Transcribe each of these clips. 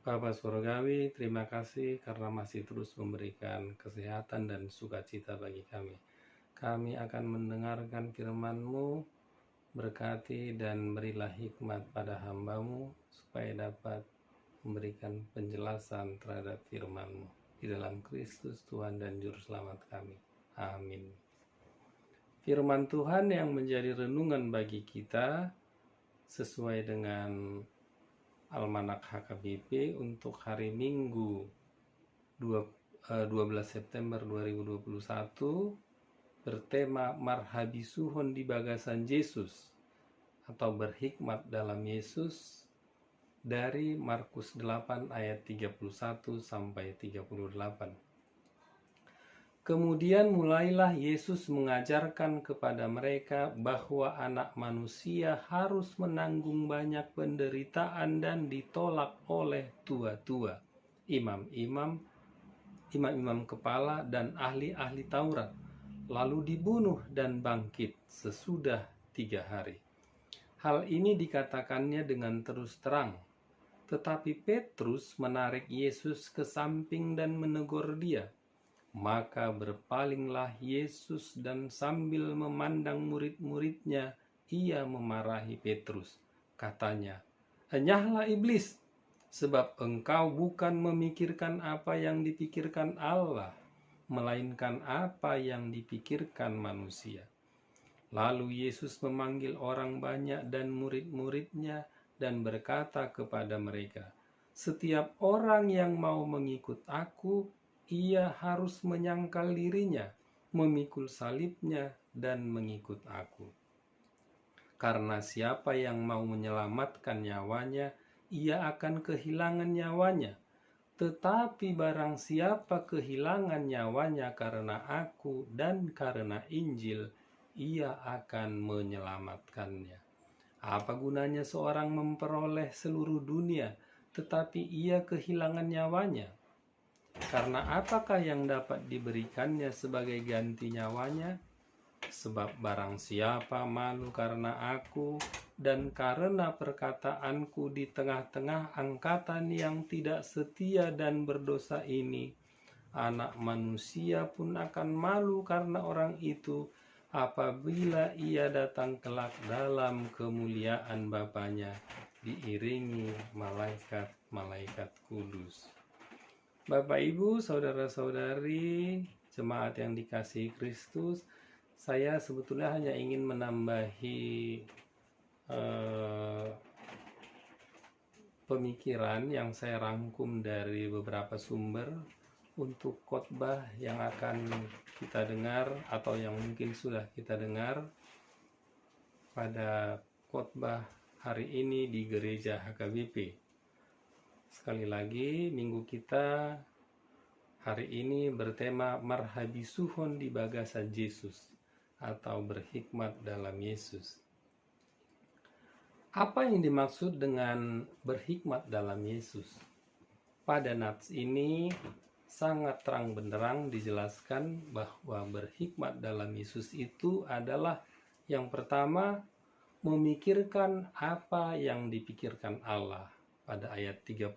Bapa Surgawi, terima kasih karena masih terus memberikan kesehatan dan sukacita bagi kami. Kami akan mendengarkan firman-Mu, berkati dan berilah hikmat pada hamba-Mu, supaya dapat memberikan penjelasan terhadap firman-Mu. Di dalam Kristus Tuhan dan Juru Selamat kami. Amin. Firman Tuhan yang menjadi renungan bagi kita sesuai dengan Almanak HKBP untuk hari Minggu 12 September 2021 bertema Marhabisuhon di Bagasan Yesus atau berhikmat dalam Yesus dari Markus 8 ayat 31 sampai 38. Kemudian mulailah Yesus mengajarkan kepada mereka bahwa Anak Manusia harus menanggung banyak penderitaan dan ditolak oleh tua-tua, imam-imam kepala dan ahli-ahli Taurat, lalu dibunuh dan bangkit sesudah 3 hari. Hal ini dikatakannya dengan terus terang, tetapi Petrus menarik Yesus ke samping dan menegur dia. Maka berpalinglah Yesus dan sambil memandang murid-muridnya, ia memarahi Petrus. Katanya, "Enyahlah iblis, sebab engkau bukan memikirkan apa yang dipikirkan Allah, melainkan apa yang dipikirkan manusia." Lalu Yesus memanggil orang banyak dan murid-muridnya dan berkata kepada mereka, "Setiap orang yang mau mengikut aku, ia harus menyangkal dirinya, memikul salibnya, dan mengikut aku. Karena siapa yang mau menyelamatkan nyawanya, ia akan kehilangan nyawanya. Tetapi barang siapa kehilangan nyawanya karena aku dan karena Injil, ia akan menyelamatkannya. Apa gunanya seorang memperoleh seluruh dunia, tetapi ia kehilangan nyawanya? Karena apakah yang dapat diberikannya sebagai ganti nyawanya? Sebab barang siapa malu karena aku dan karena perkataanku di tengah-tengah angkatan yang tidak setia dan berdosa ini, Anak Manusia pun akan malu karena orang itu apabila ia datang kelak dalam kemuliaan Bapanya diiringi malaikat-malaikat kudus. Bapak, Ibu, saudara-saudari, jemaat yang dikasihi Kristus, saya sebetulnya hanya ingin menambahi pemikiran yang saya rangkum dari beberapa sumber untuk khotbah yang akan kita dengar atau yang mungkin sudah kita dengar pada khotbah hari ini di gereja HKBP. Sekali lagi, minggu kita hari ini bertema Marhabisuhon di Bagasan Yesus atau berhikmat dalam Yesus. Apa yang dimaksud dengan berhikmat dalam Yesus? Pada nats ini sangat terang benderang dijelaskan bahwa berhikmat dalam Yesus itu adalah yang pertama, memikirkan apa yang dipikirkan Allah pada ayat 38.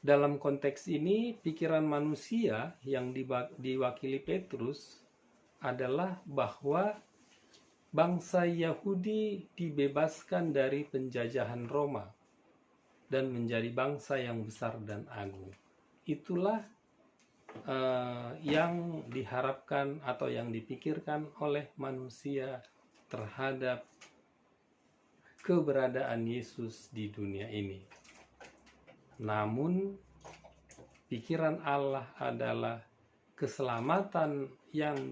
Dalam konteks ini, pikiran manusia yang diwakili Petrus adalah bahwa bangsa Yahudi dibebaskan dari penjajahan Roma dan menjadi bangsa yang besar dan agung. Itulah yang diharapkan atau yang dipikirkan oleh manusia terhadap keberadaan Yesus di dunia ini. Namun, pikiran Allah adalah keselamatan yang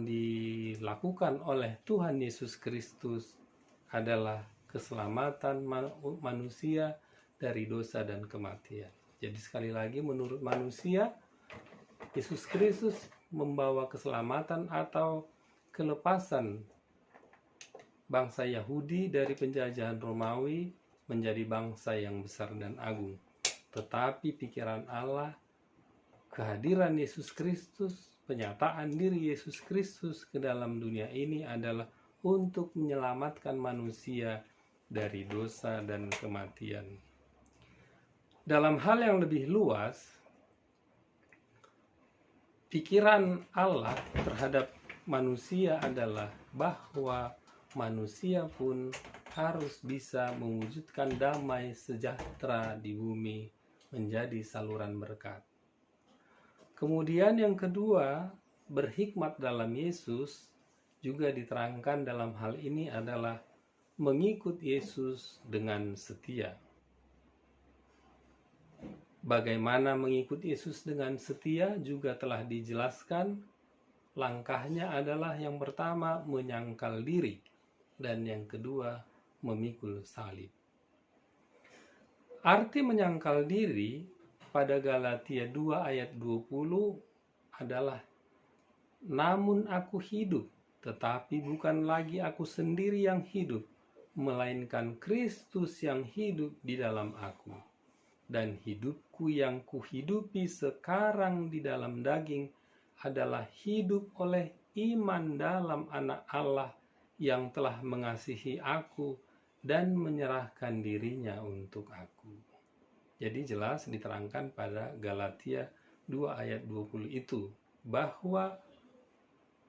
dilakukan oleh Tuhan Yesus Kristus adalah keselamatan manusia dari dosa dan kematian. Jadi sekali lagi, menurut manusia, Yesus Kristus membawa keselamatan atau kelepasan bangsa Yahudi dari penjajahan Romawi menjadi bangsa yang besar dan agung. Tetapi pikiran Allah, kehadiran Yesus Kristus, penyataan diri Yesus Kristus ke dalam dunia ini adalah untuk menyelamatkan manusia dari dosa dan kematian. Dalam hal yang lebih luas, pikiran Allah terhadap manusia adalah bahwa manusia pun harus bisa mewujudkan damai sejahtera di bumi menjadi saluran berkat. Kemudian yang kedua, berhikmat dalam Yesus juga diterangkan dalam hal ini adalah mengikut Yesus dengan setia. Bagaimana mengikut Yesus dengan setia juga telah dijelaskan. Langkahnya adalah yang pertama menyangkal diri dan yang kedua memikul salib. Arti menyangkal diri pada Galatia 2 ayat 20 adalah, namun aku hidup, tetapi bukan lagi aku sendiri yang hidup, melainkan Kristus yang hidup di dalam aku. Dan hidupku yang kuhidupi sekarang di dalam daging adalah hidup oleh iman dalam Anak Allah yang telah mengasihi aku dan menyerahkan dirinya untuk aku. Jadi jelas diterangkan pada Galatia 2 ayat 20 itu, bahwa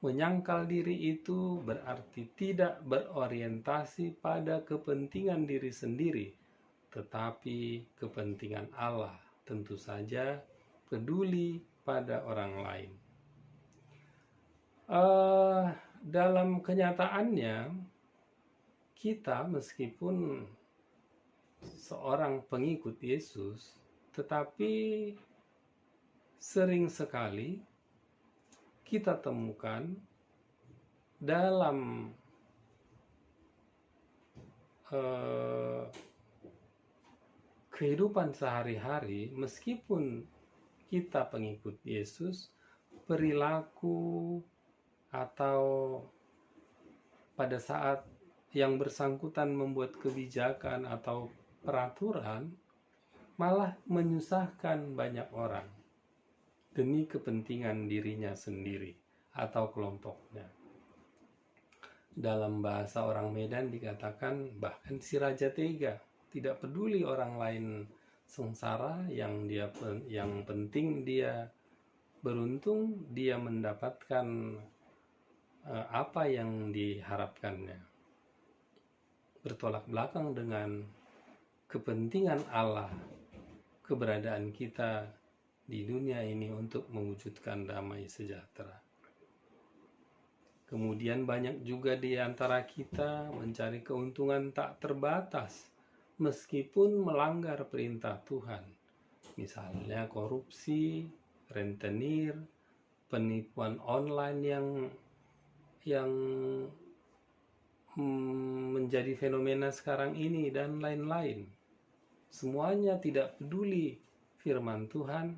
menyangkal diri itu berarti tidak berorientasi pada kepentingan diri sendiri, tetapi kepentingan Allah, tentu saja peduli pada orang lain. Dalam kenyataannya, kita meskipun seorang pengikut Yesus, tetapi sering sekali kita temukan dalam kehidupan sehari-hari, meskipun kita pengikut Yesus, perilaku atau pada saat yang bersangkutan membuat kebijakan atau peraturan malah menyusahkan banyak orang demi kepentingan dirinya sendiri atau kelompoknya. Dalam bahasa orang Medan dikatakan bahkan si raja tega, tidak peduli orang lain sengsara, yang penting dia beruntung, dia mendapatkan apa yang diharapkannya. Bertolak belakang dengan kepentingan Allah, keberadaan kita di dunia ini untuk mewujudkan damai sejahtera. Kemudian banyak juga di antara kita mencari keuntungan tak terbatas meskipun melanggar perintah Tuhan. Misalnya korupsi, rentenir, penipuan online yang menjadi fenomena sekarang ini dan lain-lain. Semuanya tidak peduli firman Tuhan.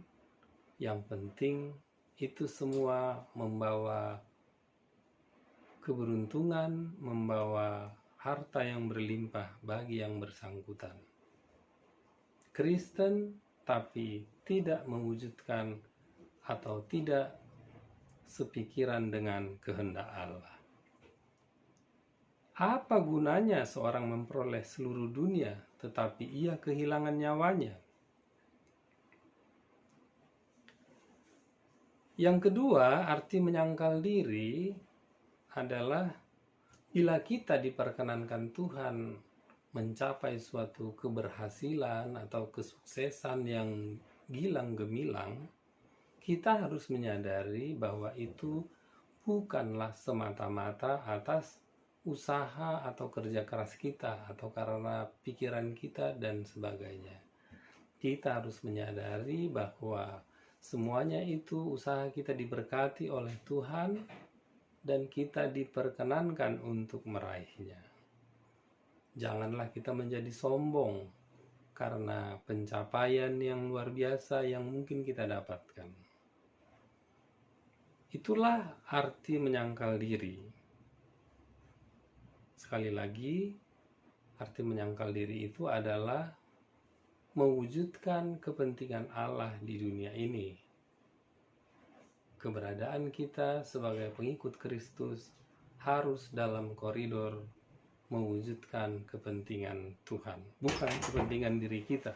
Yang penting itu semua membawa keberuntungan, membawa harta yang berlimpah bagi yang bersangkutan. Kristen tapi tidak mewujudkan atau tidak sepikiran dengan kehendak Allah. Apa gunanya seorang memperoleh seluruh dunia tetapi ia kehilangan nyawanya? Yang kedua, arti menyangkal diri adalah bila kita diperkenankan Tuhan mencapai suatu keberhasilan atau kesuksesan yang gilang gemilang, kita harus menyadari bahwa itu bukanlah semata-mata atas usaha atau kerja keras kita atau karena pikiran kita dan sebagainya. Kita harus menyadari bahwa semuanya itu usaha kita diberkati oleh Tuhan dan kita diperkenankan untuk meraihnya. Janganlah kita menjadi sombong karena pencapaian yang luar biasa yang mungkin kita dapatkan. Itulah arti menyangkal diri. Sekali lagi, arti menyangkal diri itu adalah mewujudkan kepentingan Allah di dunia ini. Keberadaan kita sebagai pengikut Kristus harus dalam koridor mewujudkan kepentingan Tuhan, bukan kepentingan diri kita.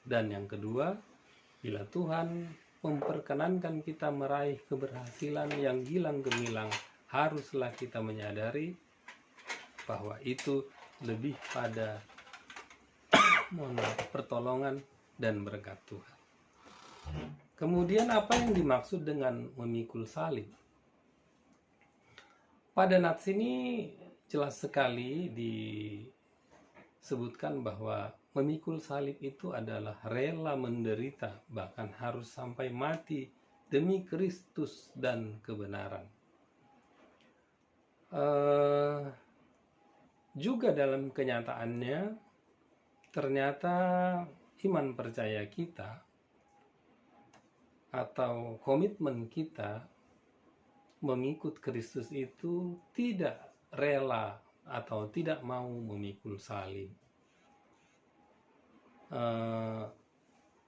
Dan yang kedua, bila Tuhan memperkenankan kita meraih keberhasilan yang gilang gemilang, haruslah kita menyadari bahwa itu lebih pada pertolongan dan berkat Tuhan. Kemudian apa yang dimaksud dengan memikul salib? Pada nats ini jelas sekali disebutkan bahwa memikul salib itu adalah rela menderita, bahkan harus sampai mati demi Kristus dan kebenaran. Juga dalam kenyataannya, ternyata iman percaya kita atau komitmen kita mengikut Kristus itu tidak rela atau tidak mau memikul salib.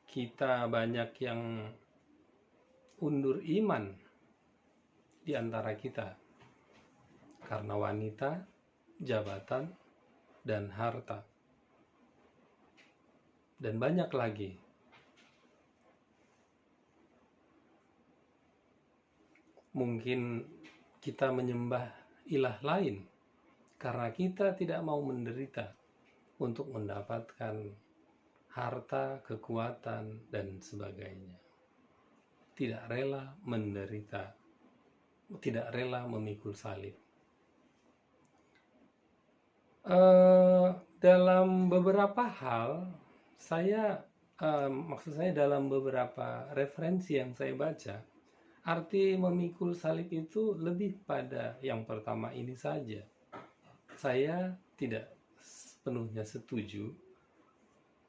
Kita banyak yang undur iman di antara kita karena wanita, jabatan, dan harta, dan banyak lagi. Mungkin kita menyembah ilah lain karena kita tidak mau menderita untuk mendapatkan harta, kekuatan, dan sebagainya. Tidak rela menderita, tidak rela memikul salib. Dalam beberapa hal, maksud saya dalam beberapa referensi yang saya baca, arti memikul salib itu lebih pada yang pertama ini saja. Saya tidak sepenuhnya setuju.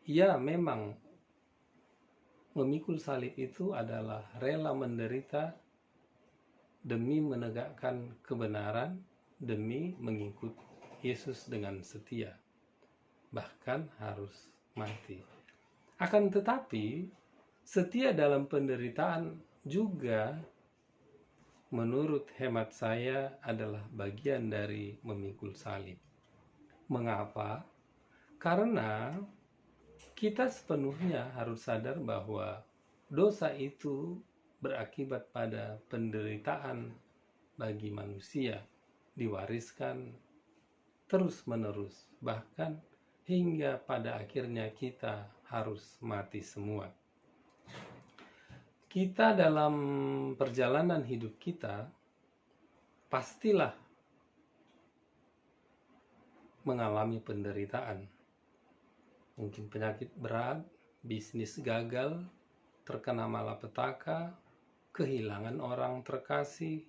Ya, memang memikul salib itu adalah rela menderita demi menegakkan kebenaran, demi mengikut Yesus dengan setia, bahkan harus mati. Akan tetapi, setia dalam penderitaan juga menurut hemat saya adalah bagian dari memikul salib. Mengapa? Karena kita sepenuhnya harus sadar bahwa dosa itu berakibat pada penderitaan bagi manusia, diwariskan terus-menerus, bahkan hingga pada akhirnya kita harus mati semua. Kita dalam perjalanan hidup kita pastilah mengalami penderitaan. Mungkin penyakit berat, bisnis gagal, terkena malapetaka, kehilangan orang terkasih,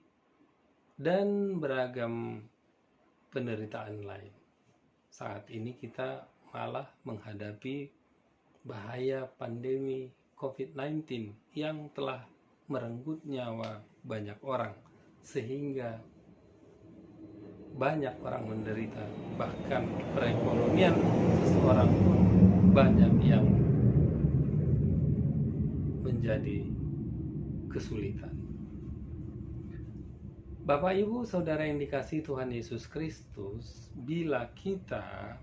dan beragam penderitaan lain. Saat ini kita malah menghadapi bahaya pandemi COVID-19 yang telah merenggut nyawa banyak orang, sehingga banyak orang menderita, bahkan perekonomian seseorang pun banyak yang menjadi kesulitan. Bapak, Ibu, Saudara yang dikasihi Tuhan Yesus Kristus, bila kita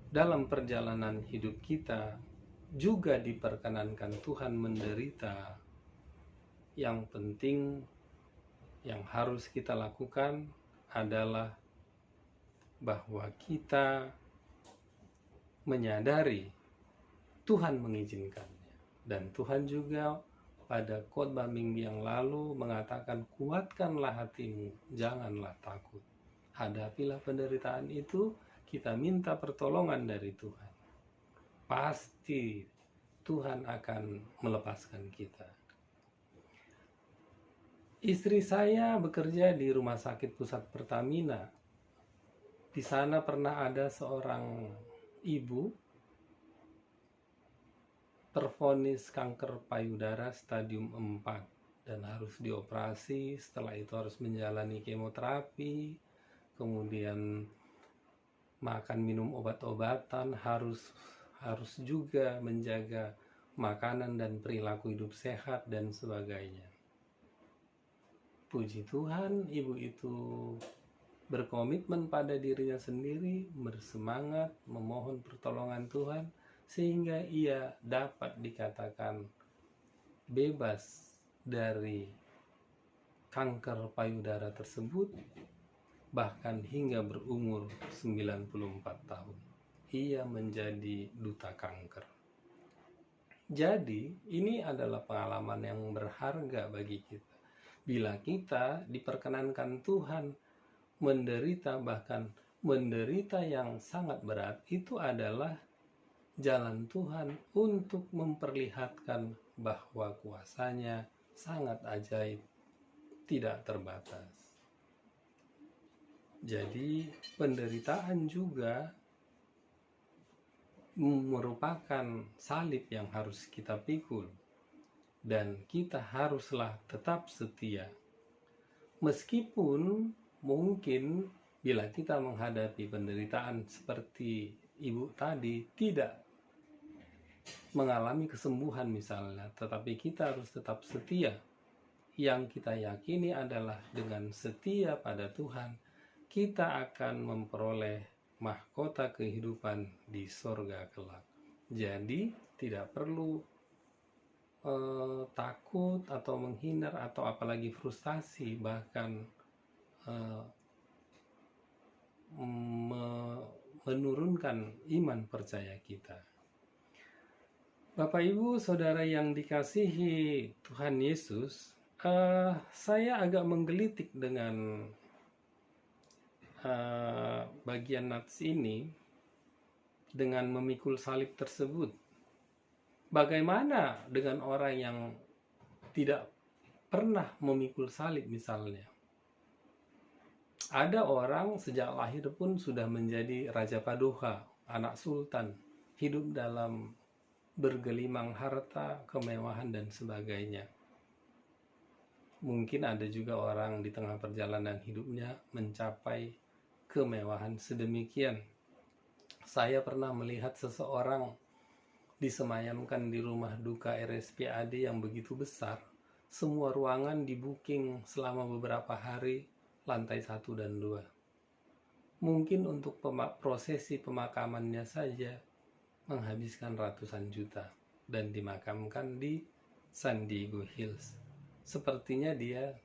dalam perjalanan hidup kita juga diperkenankan Tuhan menderita, yang penting yang harus kita lakukan adalah bahwa kita menyadari Tuhan mengizinkannya. Dan Tuhan juga pada khotbah minggu yang lalu mengatakan, kuatkanlah hatimu, janganlah takut. Hadapilah penderitaan itu, kita minta pertolongan dari Tuhan. Pasti Tuhan akan melepaskan kita. Istri saya bekerja di Rumah Sakit Pusat Pertamina. Di sana pernah ada seorang ibu tervonis kanker payudara stadium 4 dan harus dioperasi. Setelah itu harus menjalani kemoterapi, kemudian makan minum obat-obatan, harus juga menjaga makanan dan perilaku hidup sehat dan sebagainya. Puji Tuhan, ibu itu berkomitmen pada dirinya sendiri, bersemangat memohon pertolongan Tuhan, sehingga ia dapat dikatakan bebas dari kanker payudara tersebut, bahkan hingga berumur 94 tahun. Ia menjadi duta kanker. Jadi, ini adalah pengalaman yang berharga bagi kita. Bila kita diperkenankan Tuhan menderita, bahkan menderita yang sangat berat, itu adalah jalan Tuhan untuk memperlihatkan bahwa kuasa-Nya sangat ajaib, tidak terbatas. Jadi, penderitaan juga merupakan salib yang harus kita pikul, dan kita haruslah tetap setia. Meskipun mungkin bila kita menghadapi penderitaan seperti ibu tadi tidak mengalami kesembuhan misalnya, tetapi kita harus tetap setia. Yang kita yakini adalah dengan setia pada Tuhan, kita akan memperoleh mahkota kehidupan di sorga kelak. Jadi tidak perlu takut atau menghindar atau apalagi frustasi, bahkan menurunkan iman percaya kita. Bapak Ibu Saudara yang dikasihi Tuhan Yesus, saya agak menggelitik dengan bagian nats ini dengan memikul salib tersebut. Bagaimana dengan orang yang tidak pernah memikul salib misalnya? Ada orang sejak lahir pun sudah menjadi Raja Padoha, anak sultan, hidup dalam bergelimang harta, kemewahan, dan sebagainya. Mungkin ada juga orang di tengah perjalanan hidupnya mencapai kemewahan sedemikian. Saya pernah melihat seseorang disemayamkan di rumah duka RSPAD yang begitu besar. Semua ruangan di-booking selama beberapa hari, lantai 1 dan 2. Mungkin untuk prosesi pemakamannya saja menghabiskan ratusan juta dan dimakamkan di San Diego Hills. Sepertinya dia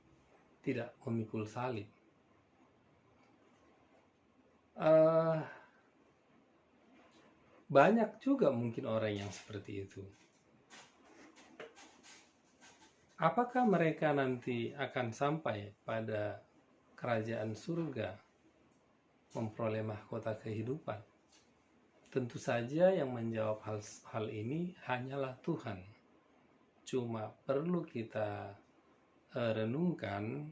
tidak memikul salib. Banyak juga mungkin orang yang seperti itu. Apakah mereka nanti akan sampai pada kerajaan surga, memperoleh mahkota kehidupan? Tentu saja yang menjawab hal ini hanyalah Tuhan. Cuma perlu kita renungkan,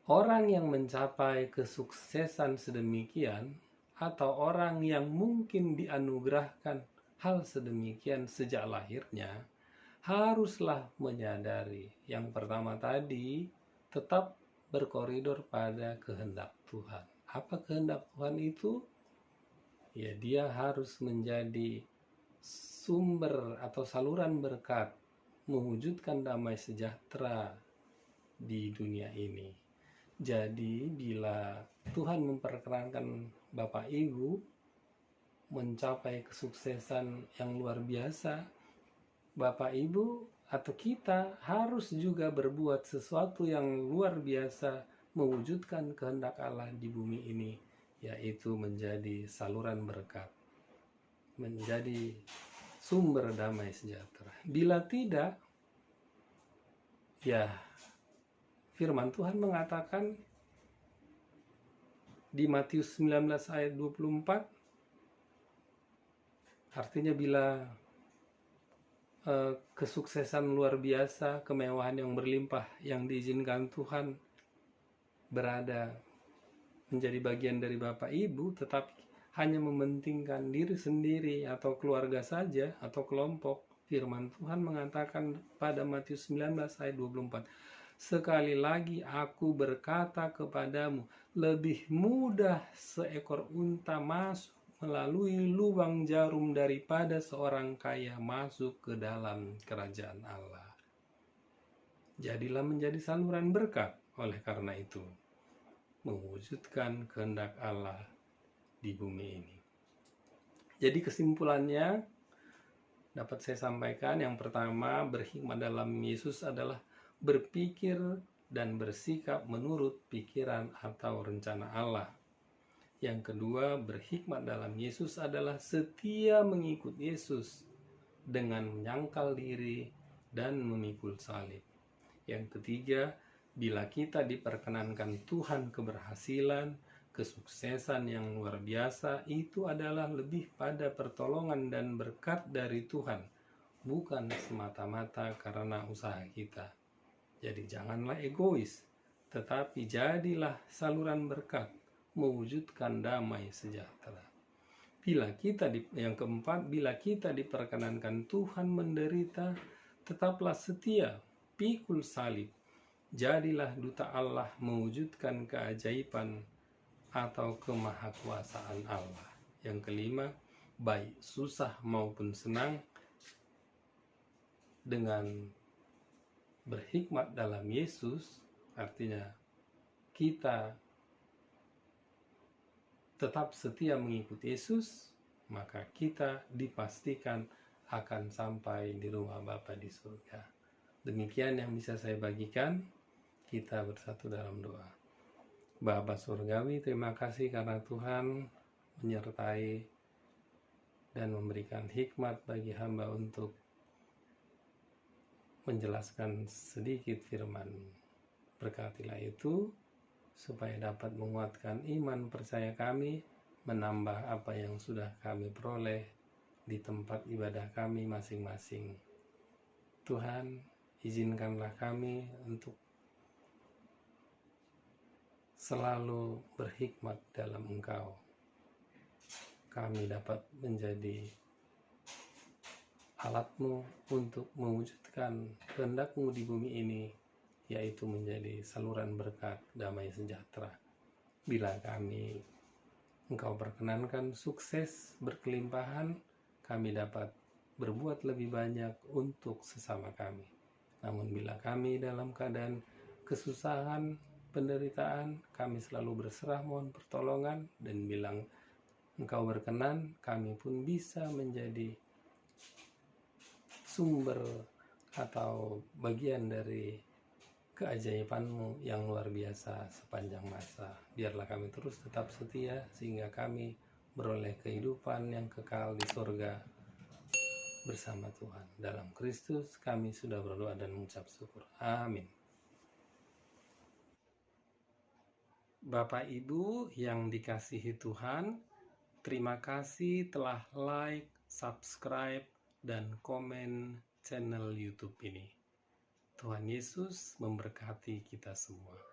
orang yang mencapai kesuksesan sedemikian atau orang yang mungkin dianugerahkan hal sedemikian sejak lahirnya, haruslah menyadari yang pertama tadi, tetap berkoridor pada kehendak Tuhan. Apa kehendak Tuhan itu? Ya, dia harus menjadi sumber atau saluran berkat, mewujudkan damai sejahtera di dunia ini. Jadi bila Tuhan memperkenankan Bapak Ibu mencapai kesuksesan yang luar biasa, Bapak Ibu atau kita harus juga berbuat sesuatu yang luar biasa mewujudkan kehendak Allah di bumi ini, yaitu menjadi saluran berkat, menjadi sumber damai sejahtera. Bila tidak, ya firman Tuhan mengatakan di Matius 19 ayat 24, artinya bila kesuksesan luar biasa, kemewahan yang berlimpah yang diizinkan Tuhan berada menjadi bagian dari Bapak Ibu, tetapi hanya mementingkan diri sendiri atau keluarga saja atau kelompok, firman Tuhan mengatakan pada Matius 19 ayat 24, sekali lagi aku berkata kepadamu, lebih mudah seekor unta masuk melalui lubang jarum daripada seorang kaya masuk ke dalam kerajaan Allah. Jadilah menjadi saluran berkat oleh karena itu. mewujudkan kehendak Allah di bumi ini. Jadi kesimpulannya dapat saya sampaikan, yang pertama, berhikmat dalam Yesus adalah berpikir dan bersikap menurut pikiran atau rencana Allah. Yang kedua, berhikmat dalam Yesus adalah setia mengikut Yesus dengan menyangkal diri dan memikul salib. Yang ketiga, bila kita diperkenankan Tuhan keberhasilan, kesuksesan yang luar biasa, itu adalah lebih pada pertolongan dan berkat dari Tuhan, bukan semata-mata karena usaha kita. Jadi janganlah egois, tetapi jadilah saluran berkat, mewujudkan damai sejahtera. Yang keempat, bila kita diperkenankan Tuhan menderita, tetaplah setia, pikul salib, jadilah duta Allah mewujudkan keajaiban atau kemahakuasaan Allah. Yang kelima, baik susah maupun senang, dengan berhikmat dalam Yesus, artinya kita tetap setia mengikuti Yesus, maka kita dipastikan akan sampai di rumah Bapa di surga. Demikian yang bisa saya bagikan. Kita bersatu dalam doa. Bapa Surgawi, terima kasih karena Tuhan menyertai dan memberikan hikmat bagi hamba untuk menjelaskan sedikit firman. Berkatilah itu supaya dapat menguatkan iman percaya kami, menambah apa yang sudah kami peroleh di tempat ibadah kami masing-masing. Tuhan, izinkanlah kami untuk selalu berhikmat dalam Engkau. Kami dapat menjadi alat-Mu untuk mewujudkan kehendak-Mu di bumi ini, yaitu menjadi saluran berkat damai sejahtera. Bila kami Engkau perkenankan sukses berkelimpahan, kami dapat berbuat lebih banyak untuk sesama kami. Namun bila kami dalam keadaan kesusahan, penderitaan, kami selalu berserah mohon pertolongan dan bilang Engkau berkenan, kami pun bisa menjadi sumber atau bagian dari keajaiban-Mu yang luar biasa sepanjang masa. Biarlah kami terus tetap setia sehingga kami beroleh kehidupan yang kekal di surga bersama Tuhan. Dalam Kristus kami sudah berdoa dan mengucap syukur. Amin. Bapak Ibu yang dikasihi Tuhan, terima kasih telah like, subscribe, dan komen channel YouTube ini. Tuhan Yesus memberkati kita semua.